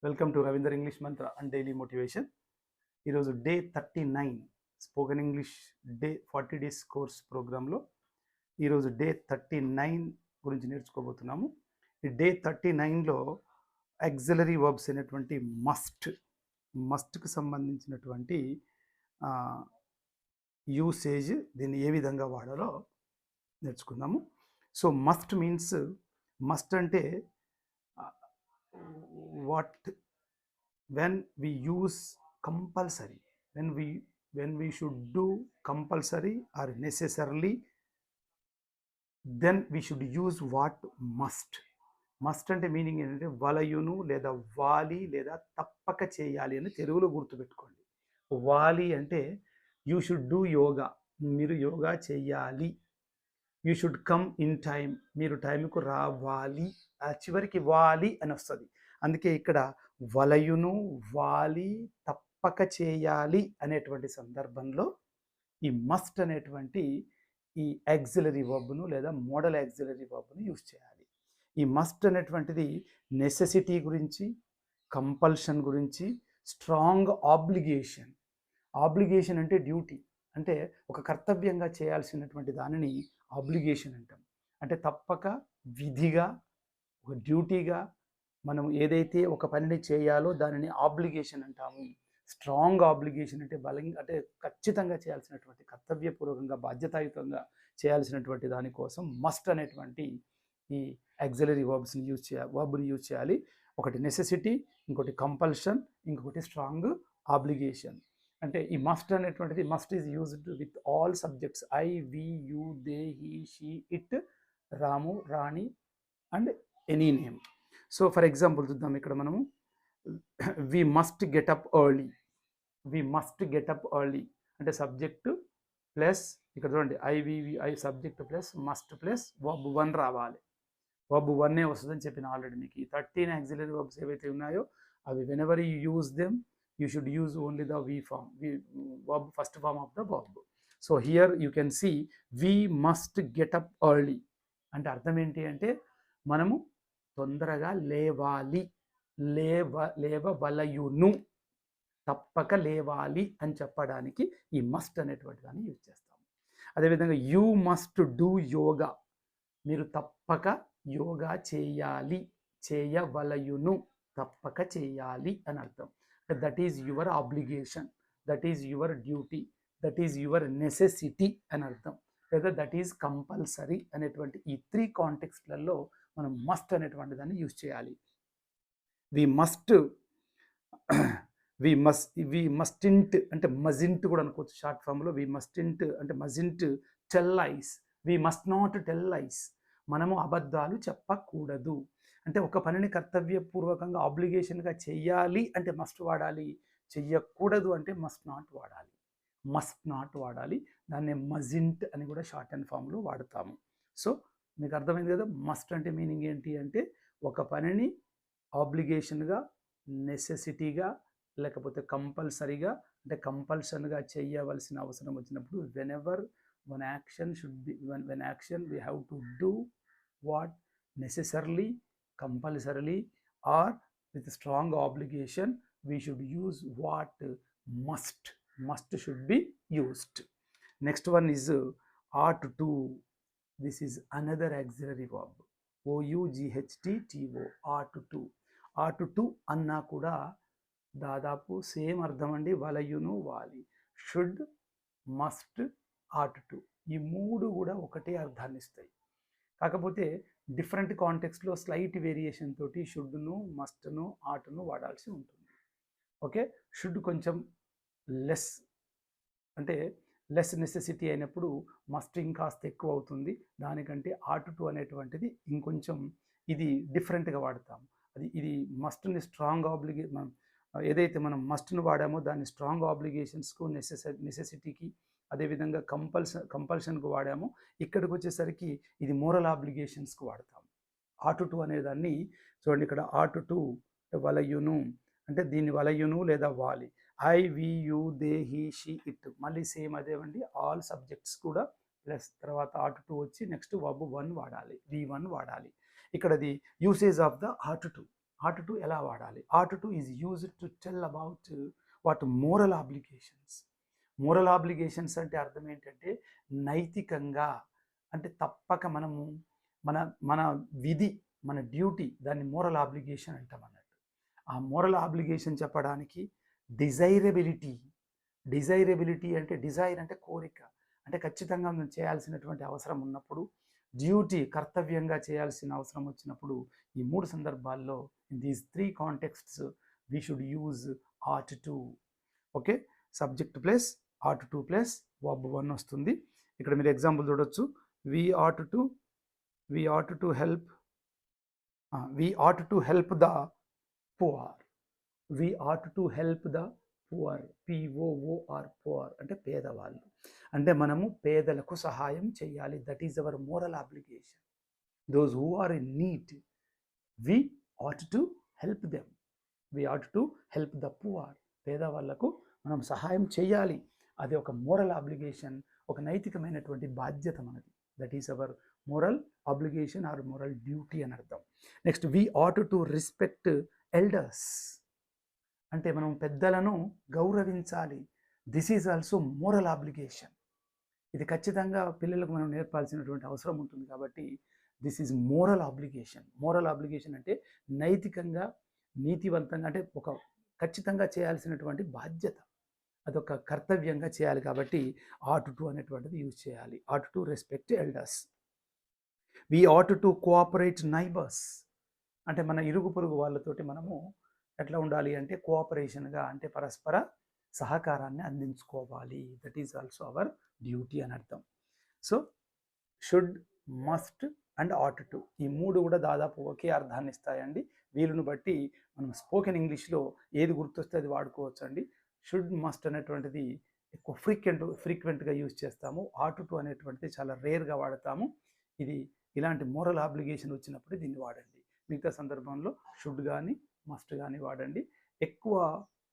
Welcome to Ravinder English Mantra and daily motivation. ఈరోజు day 39 spoken English day 40 days course ప్రోగ్రాంలో ఈరోజు day 39 గురించి నేర్చుకోబోతున్నాము. ఈ డే 39లో ఆక్సిలరీ వర్బ్స్ అయినటువంటి మస్ట్కి సంబంధించినటువంటి యూసేజ్, దీన్ని ఏ విధంగా వాడాలో నేర్చుకుందాము. సో మస్ట్ అంటే what when we use compulsory, when we should do compulsory or necessarily, then we should use what must అంటే మీనింగ్ ఏంటంటే వలయును లేదా వాలి లేదా తప్పక చేయాలి అని తెలుగులో గుర్తుపెట్టుకోండి. వాలి అంటే యూ షుడ్ డూ యోగా, మీరు యోగా చేయాలి. You should come in time, మీరు టైంకు రావాలి. ఆ చివరికి వాలి అని వస్తుంది. అందుకే ఇక్కడ వలయును వాలి తప్పక చేయాలి అనేటువంటి సందర్భంలో ఈ మస్ట్ అనేటువంటి ఈ ఆక్సిలరీ వర్బ్ను లేదా మోడల్ ఆక్సిలరీ వర్బ్ను యూజ్ చేయాలి. ఈ మస్ట్ అనేటువంటిది నెసెసిటీ గురించి, కంపల్షన్ గురించి, స్ట్రాంగ్ ఆబ్లిగేషన్ అంటే డ్యూటీ, అంటే ఒక కర్తవ్యంగా చేయాల్సినటువంటి దానిని ఆబ్లిగేషన్ అంటాం. అంటే తప్పక, విధిగా, ఒక డ్యూటీగా మనం ఏదైతే ఒక పనిని చేయాలో దానిని ఆబ్లిగేషన్ అంటాము. స్ట్రాంగ్ ఆబ్లిగేషన్ అంటే అంటే ఖచ్చితంగా చేయాల్సినటువంటి, కర్తవ్యపూర్వకంగా బాధ్యతాయుతంగా చేయాల్సినటువంటి దానికోసం మస్ట్ అనేటువంటి ఈ ఆక్సిలరీ వర్బ్ని యూజ్ చేయాలి. ఒకటి నెసెసిటీ, ఇంకోటి కంపల్షన్, ఇంకొకటి స్ట్రాంగ్ ఆబ్లిగేషన్. అంటే ఈ మస్ట్ అనేటువంటిది must is used with all subjects I, we, you, they, he, she, it, Ramu, Rani and any name. So for example చూద్దాం. ఇక్కడ మనము వి మస్ట్ గెటప్ ఎర్లీ అంటే సబ్జెక్టు ప్లస్ ఇక్కడ చూడండి I subject plus must plus verb 1 రావాలి. Verb 1 వస్తుందని చెప్పిన already మీకు. ఈ 13 ఆక్సిలరీ వర్బ్స్ ఏవైతే ఉన్నాయో అవి whenever you use them you should use only the verb, first form of the verb. So here you can see we must get up early అంటే అర్థం ఏంటి అంటే మనము తొందరగా లేవాలి, లేవవలయును, తప్పక లేవాలి అని చెప్పడానికి ఈ మస్ట్ అనేటువంటి దాన్ని యూజ్ చేస్తాము. అదేవిధంగా యూ మస్ట్ డూ యోగా, మీరు తప్పక యోగా చేయాలి, చేయవలయును, తప్పక చేయాలి అని అర్థం. That is your obligation, that is your duty, that is your necessity అని అర్థం. లేదా దట్ ఈజ్ కంపల్సరీ అనేటువంటి ఈ 3 కాంటెక్స్ట్లలో మనం మస్ట్ అనేటువంటి దాన్ని యూజ్ చేయాలి. వి మస్టింట్ అంటే మజింట్ కూడా అనుకోవచ్చు షార్ట్ ఫామ్లో. వి మస్టింట్ అంటే mustn't tell lies, we must not tell lies, మనము అబద్ధాలు చెప్పకూడదు. అంటే ఒక పనిని కర్తవ్యపూర్వకంగా ఆబ్లిగేషన్గా చెయ్యాలి అంటే మస్ట్ వాడాలి, చెయ్యకూడదు అంటే మస్ట్ నాట్ వాడాలి. దాన్ని మజింట్ అని కూడా షార్ట్ అండ్ ఫామ్లో వాడతాము. సో మీకు అర్థమైంది కదా. మస్ట్ అంటే మీనింగ్ ఏంటి అంటే ఒక పనిని ఆబ్లిగేషన్గా, నెసెసిటీగా, లేకపోతే కంపల్సరీగా అంటే కంపల్షన్గా చేయవలసిన అవసరం వచ్చినప్పుడు whenever one action should be when action we have to do what necessarily, compulsorily or with strong obligation, we should use what must should be used. Next one is ought to. This is another auxiliary verb, OUGHTTO, ought to అన్నా కూడా దాదాపు same అర్థం అండి. వలయును, వాలి, should, must, ought to, ఈ 3 కూడా ఒకటే అర్థాన్ని ఇస్తాయి. కాకపోతే డిఫరెంట్ కాంటెక్స్ట్లో స్లైట్ వేరియేషన్ తోటి షుడ్ను, మస్ట్ను, ఆట్ను వాడాల్సి ఉంటుంది. ఓకే, షుడ్ కొంచెం లెస్ అంటే లెస్ నెసెసిటీ అయినప్పుడు మస్ట్ ఇంకాస్త ఎక్కువ అవుతుంది. దానికంటే ought to అనేటువంటిది ఇంకొంచెం ఇది డిఫరెంట్గా వాడతాం. ఇది మస్ట్ని స్ట్రాంగ్ మనం ఏదైతే మనం మస్ట్ను వాడామో దాన్ని స్ట్రాంగ్ ఆబ్లిగేషన్స్కు, నెసెసిటీకి, అదేవిధంగా కంపల్షన్కు వాడాము. ఇక్కడికి వచ్చేసరికి ఇది మోరల్ ఆబ్లిగేషన్స్కు వాడతాం. ought to అనేదాన్ని చూడండి. ఇక్కడ ought to వలయును అంటే దీన్ని వలయును లేదా వాలి. I, we, you, they, he, she, it, మళ్ళీ సేమ్ అదేవండి. ఆల్ సబ్జెక్ట్స్ కూడా ప్లస్ తర్వాత ought to వచ్చి నెక్స్ట్ verb 1 వాడాలి, V1 వాడాలి. ఇక్కడది usage of the ought to. Ought to ఎలా వాడాలి? Ought to is used to tell about what moral obligations. Moral obligations అంటే అర్థం ఏంటంటే నైతికంగా, అంటే తప్పక మనము మన మన విధి, మన డ్యూటీ, దాన్ని మోరల్ ఆబ్లిగేషన్ అంటాం అన్నట్టు. ఆ మోరల్ ఆబ్లిగేషన్ చెప్పడానికి డిజైరబిలిటీ. డిజైరబిలిటీ అంటే డిజైర్ అంటే కోరిక, అంటే ఖచ్చితంగా మనం చేయాల్సినటువంటి అవసరం ఉన్నప్పుడు, డ్యూటీ కర్తవ్యంగా చేయాల్సిన అవసరం వచ్చినప్పుడు, ఈ మూడు సందర్భాల్లో in these three contexts we should use ought to. Okay, subject plus ought to plus verb one వస్తుంది. ఇక్కడ మీరు ఎగ్జాంపుల్ చూడొచ్చు. We ought to we ought to help we ought to help the poor. We ought to help the poor, P O O R, poor అంటే పేదవాళ్ళు, అంటే మనము పేదలకు సహాయం చేయాలి. That is our moral obligation. Those who are in need, we ought to help them. We ought to help the poor, పేదవాళ్లకు మనం సహాయం చేయాలి. అది ఒక మోరల్ అబ్లిగేషన్, ఒక నైతికమైనటువంటి బాధ్యత మనది. That is our moral obligation or moral duty అని అర్థం. Next, we ought to respect elders, అంటే మనం పెద్దలను గౌరవించాలి. This is also moral obligation. ఇది ఖచ్చితంగా పిల్లలకు మనం నేర్పాల్సినటువంటి అవసరం ఉంటుంది కాబట్టి this is moral obligation. Moral obligation అంటే నైతికంగా, నీతివంతంగా, అంటే ఒక ఖచ్చితంగా చేయాల్సినటువంటి బాధ్యత, అదొక కర్తవ్యంగా చేయాలి కాబట్టి ఆట్ టు అనేటువంటిది యూజ్ చేయాలి. Ought to respect elders. We ought to cooperate neighbours, అంటే మన ఇరుగు పొరుగు వాళ్ళతోటి మనము ఎట్లా ఉండాలి అంటే కోఆపరేషన్గా, అంటే పరస్పర సహకారాన్ని అందించుకోవాలి. That is also our duty అని అర్థం. So should, must and ought to, ఈ మూడు కూడా దాదాపు ఒకే అర్థాన్ని ఇస్తాయండి. వీలును బట్టి మనం స్పోకెన్ ఇంగ్లీష్లో ఏది గుర్తొస్తే అది వాడుకోవచ్చు అండి. షుడ్, మస్ట్ అనేటువంటిది ఎక్కువ ఫ్రీక్వెంట్గా యూజ్ చేస్తాము. ఆట్ టు అనేటువంటిది చాలా రేర్గా వాడతాము. ఇది ఇలాంటి మోరల్ ఆబ్లిగేషన్ వచ్చినప్పుడు దీన్ని వాడండి. మిగతా సందర్భంలో షుడ్ కానీ మస్ట్ కానీ వాడండి. ఎక్కువ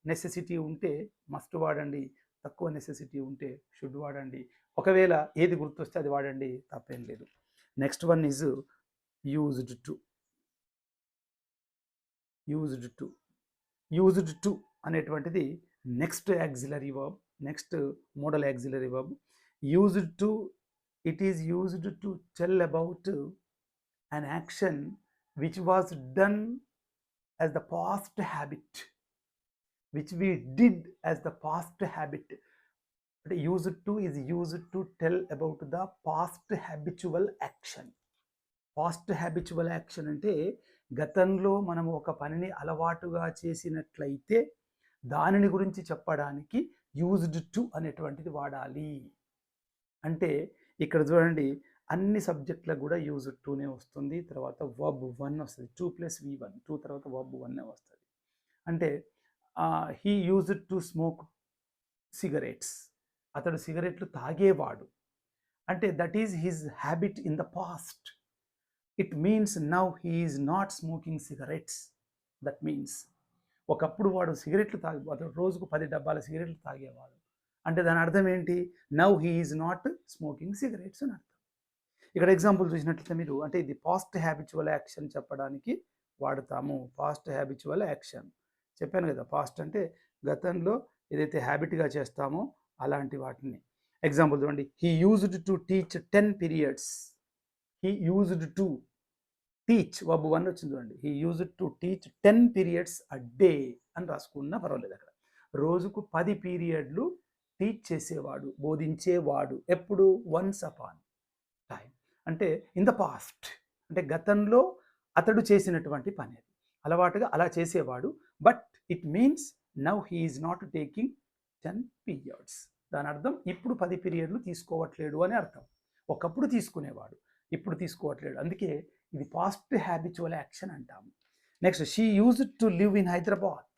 నెసెసిటీ ఉంటే మస్ట్ వాడండి, తక్కువ నెసెసిటీ ఉంటే షుడ్ వాడండి. ఒకవేళ ఏది గుర్తొస్తే అది వాడండి, తప్పేం లేదు. Next one is used to. Used to, used to అనేటువంటిది next auxiliary verb, next modal auxiliary verb. Used to, it is used to tell about an action which was done as the past habit, which we did as the past habit. But used to is used to tell about the past habitual action. Past habitual action అంటే గతంలో మనం ఒక పనిని అలవాటుగా చేసినట్లయితే దానిని గురించి చెప్పడానికి యూజ్డ్ టు అనేటువంటిది వాడాలి. అంటే ఇక్కడ చూడండి, అన్ని సబ్జెక్టులకు కూడా యూజ్డ్ టూనే వస్తుంది. తర్వాత వర్బ్ వన్ వస్తుంది, 2 + V1, 2 తర్వాత వర్బ్ వన్నే వస్తుంది. అంటే he used to smoke cigarettes, అతడు సిగరెట్లు తాగేవాడు, అంటే that is his habit in the past. It means now he is not smoking cigarettes. That means ఒకప్పుడు వాడు సిగరెట్లు అతడు రోజుకు 10 డబ్బాల సిగరెట్లు తాగేవాడు, అంటే దాని అర్థం ఏంటి? Now he is not smoking cigarettes అని అర్థం. ఇక్కడ ఎగ్జాంపుల్ చూసినట్లయితే మీరు, అంటే ఇది పాస్ట్ హ్యాబిచువల్ యాక్షన్ చెప్పడానికి వాడతాము. పాస్ట్ హ్యాబిచువల్ యాక్షన్ చెప్పాను కదా, పాస్ట్ అంటే గతంలో ఏదైతే హ్యాబిట్గా చేస్తామో అలాంటి వాటిని. ఎగ్జాంపుల్ చూడండి, he used to teach 10 periods. He used to teach, verb one వచ్చింది చూడండి. He used to teach 10 periods a day అని రాసుకున్నా పర్వాలేదు. అక్కడ రోజుకు 10 పీరియడ్లు టీచ్ చేసేవాడు, బోధించేవాడు. ఎప్పుడు? వన్స్ అపాన్ టైం, అంటే ఇన్ ద పాస్ట్, అంటే గతంలో అతడు చేసినటువంటి పని, అది అలవాటుగా అలా చేసేవాడు. But it means now he is not taking 10 periods. దాని అర్థం ఇప్పుడు 10 పీరియడ్లు తీసుకోవట్లేడు అని అర్థం. ఒకప్పుడు తీసుకునేవాడు, ఇప్పుడు తీసుకోవట్లేడు. అందుకే ఇది పాస్ట్ హ్యాబిచువల్ యాక్షన్ అంటాము. Next, she used to live in Hyderabad.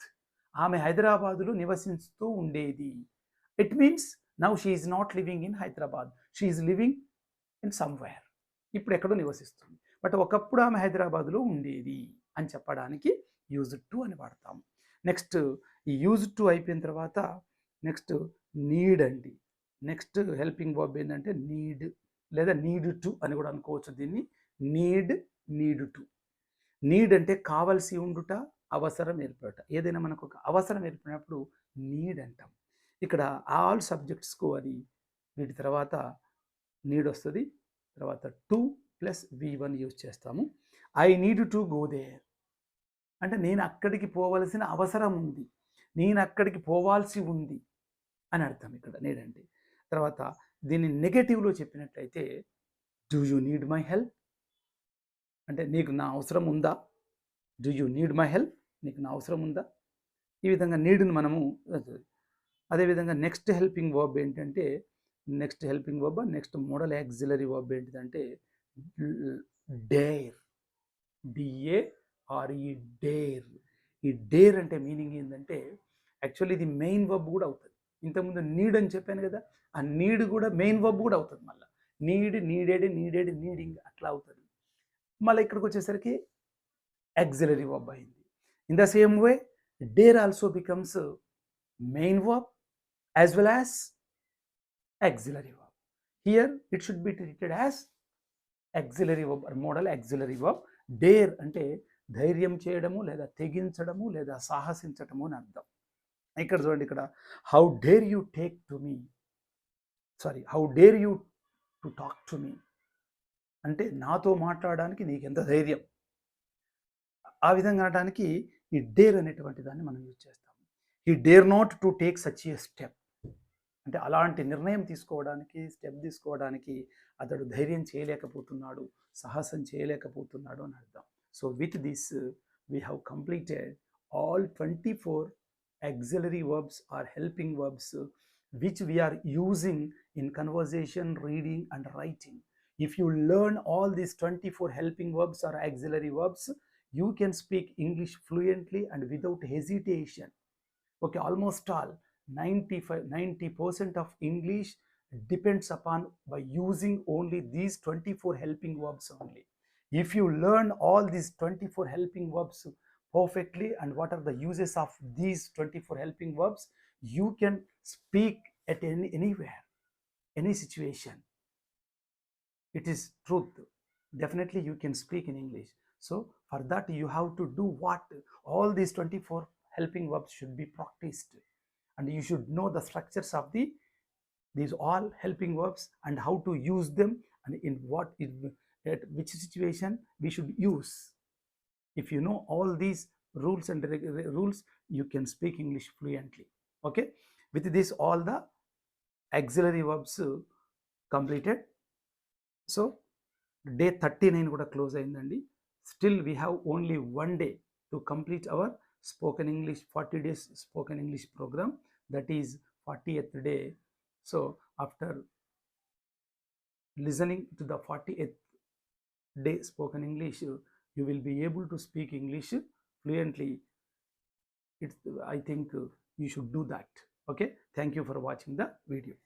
ఆమె హైదరాబాదులో నివసిస్తూ ఉండేది. It means now she is not living in Hyderabad, she is living in somewhere. ఇప్పుడు ఎక్కడో నివసిస్తుంది, బట్ ఒకప్పుడు ఆమె హైదరాబాదులో ఉండేది అని చెప్పడానికి యూజ్డ్ టు అని వాడతాము. నెక్స్ట్, ఈ యూజ్డ్ టు అయిపోయిన తర్వాత నెక్స్ట్ నీడ్ అండి. నెక్స్ట్ హెల్పింగ్ వర్బ్ ఏంటంటే నీడ్, లేదా నీడ్ టు అని కూడా అనుకోవచ్చు దీన్ని. Need to. నీడ్ అంటే కావలసి ఉండుట, అవసరం ఏర్పడుట. ఏదైనా మనకు ఒక అవసరం ఏర్పడినప్పుడు నీడ్ అంటాం. ఇక్కడ ఆల్ సబ్జెక్ట్స్‌కు అది వీటి తర్వాత నీడ్ వస్తది. తర్వాత టు ప్లస్ వి1 యూజ్ చేస్తాము. I need to go there అంటే నేను అక్కడికి పోవలసిన అవసరం ఉంది. నేను అక్కడికి పోవాల్సి ఉంది అని అర్థం ఇక్కడ నీడ్ అంటే. తర్వాత దీన్ని నెగెటివ్‌లో చెప్పినట్లయితే do you need my help? అంటే నీకు నా అవసరం ఉందా? Do you need my help? నీకు నా అవసరం ఉందా? ఈ విధంగా నీడ్‌ని మనము అదేవిధంగా నెక్స్ట్ హెల్పింగ్ వర్బ్ ఏంటంటే నెక్స్ట్ మోడల్ యాక్సిలరీ వర్బ్ ఏంటిదంటే డేర్. డిఏఆర్ఈ డేర్. ఈ డేర్ అంటే మీనింగ్ ఏంటంటే యాక్చువల్లీ ఇది మెయిన్ వర్బ్ కూడా అవుతుంది. ఇంతకుముందు నీడ్ అని చెప్పాను కదా, ఆ నీడ్ కూడా మెయిన్ వర్బ్ కూడా అవుతుంది. మళ్ళీ నీడ్, నీడెడ్, నీడింగ్ అట్లా అవుతుంది. మళ్ళీ ఇక్కడికి వచ్చేసరికి auxiliary verb అయింది. In the same way, dare also becomes main verb as well as auxiliary verb. Here it should be treated as auxiliary verb or modal auxiliary verb. Dare అంటే ధైర్యం చేయడము లేదా తెగించడము లేదా సాహసించటము అని అర్థం. ఇక్కడ చూడండి, ఇక్కడ how dare you take to me, how dare you to talk to me అంటే నాతో మాట్లాడడానికి నీకు ఎంత ధైర్యం. ఆ విధంగా అనడానికి ఈ డేర్ అనేటువంటి దాన్ని మనం యూజ్ చేస్తాం. ఈ dare not to take such a step అంటే అలాంటి నిర్ణయం తీసుకోవడానికి, స్టెప్ తీసుకోవడానికి అతడు ధైర్యం చేయలేకపోతున్నాడు, సాహసం చేయలేకపోతున్నాడు అని అర్థం. So with this we have completed all 24 auxiliary verbs or helping verbs which we are using in conversation, reading and writing. If you learn all these 24 helping verbs or auxiliary verbs, you can speak English fluently and without hesitation. Okay, almost all 90% of English depends upon by using only these 24 helping verbs only. If you learn all these 24 helping verbs perfectly and what are the uses of these 24 helping verbs, you can speak at anywhere, any situation. It is truth. Definitely you can speak in English. So for that you have to do what? All these 24 helping verbs should be practiced and you should know the structures of these all helping verbs and how to use them and at which situation we should use. If you know all these rules and rules, you can speak English fluently. Okay, with this all the auxiliary verbs completed. So day 39 కూడా close అయిందండి. Still we have only 1 day to complete our spoken English 40 days spoken English programme, that is 40th day. So after listening to the 40th day spoken English, you will be able to speak English fluently. I think you should do that. Okay, thank you for watching the video.